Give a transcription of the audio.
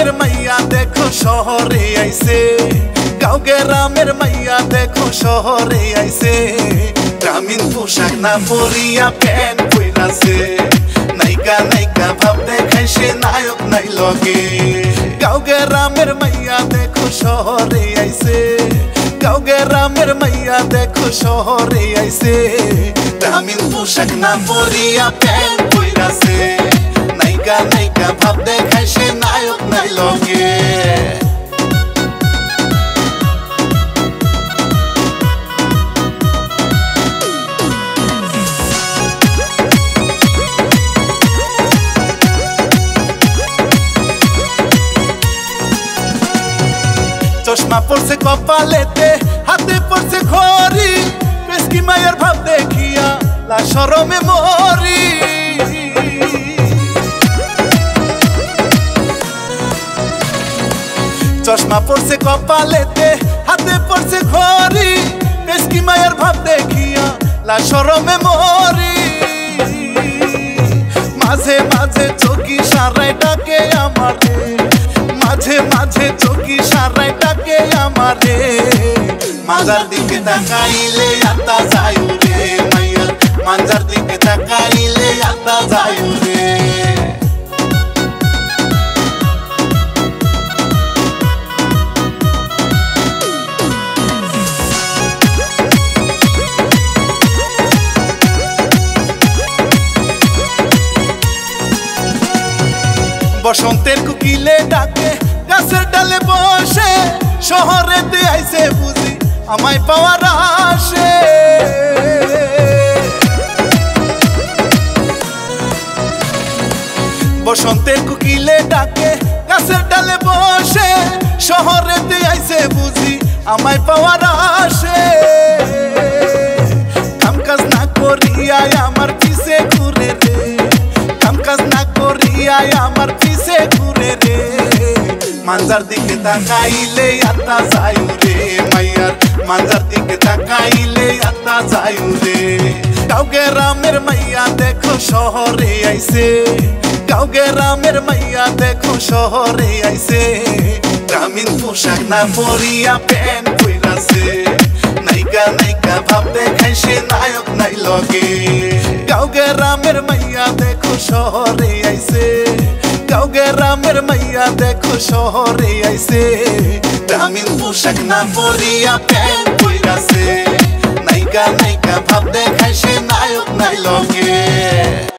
গ্রামের মাইয়া দেখো শহরে আইছে, গাঁও গ্রামের মাইয়া দেখো শহরে আইছে। গ্রামীণ পোশাক না পরিয়া প্যান্ট পইরাছে, নাইকা নাইকা ভাব দেখাইছে নায়ক নাই লগে। গাঁও গ্রামের মাইয়া দেখো শহরে আইছে, গাঁও গ্রামের মাইয়া দেখো শহরে আইছে। গ্রামীণ পোশাক না পরিয়া প্যান্ট পইরাছে, নাইকা নাইকা ভাব দেখাইছে নায়ক নাই লগে। চশমা পড়ছে কপালেতে, হাতে পড়ছে ঘড়ি, পেশকি মায়ের ভাব দেখিয়া লা শরমে মরি। চশমা পড়ছে কপালেতে, হাতে পড়ছে ঘড়ি, পেশকি মায়ের ভাব দেখিয়া লা শরমে মরি। মাঝে মাঝে চোখি সারাই ডাকে আমারে, মাঝে মাঝে চোখি সারাই ডাকে আমারে। মাজার দিকে তাকাইলে আত্মা যায় রে মাইয়ার, মাজার দিকে তাকাইলে আত্মা যায় রে। বসন্তের কুকিলে ডাকে গাছের ডালে বসে, শহরেতে আইছে বুঝি আমায় পাওয়ার আসে। বসন্তের কুকিলে ডাকে গাছের ডালে বসে, শহরেতে আইছে বুঝি আমায় পাওয়ার আসে। কাম কাজ না করিয়ায় আমার পিছে ঘুরে রে, কাম কাজ না করিয়ায় আমার পিছে ঘুরে রে। মানজার দিকে তাকাইলে আত্মা যায় রে মাইয়ার, মানজার দিকে তাকাইলে আত্মা যায় রে। গাঁও গ্রামের মাইয়া দেখো শহরে আইছে, গাঁও গ্রামের মাইয়া দেখো শহরে আইছে। গ্রামীণ পোশাক না পরিয়া প্যান্ট পইরাছে, নাইকা নাইকা ভাব দেখাইছে নায়ক নাই লগে। গাঁও গ্রামের মাইয়া দেখো শহরে আইছে, গাঁও গ্রামের মাইয়া দেখো শহরে আইছে। গ্রামীণ পোশাক না পরিয়া প্যান্ট পইরাছে।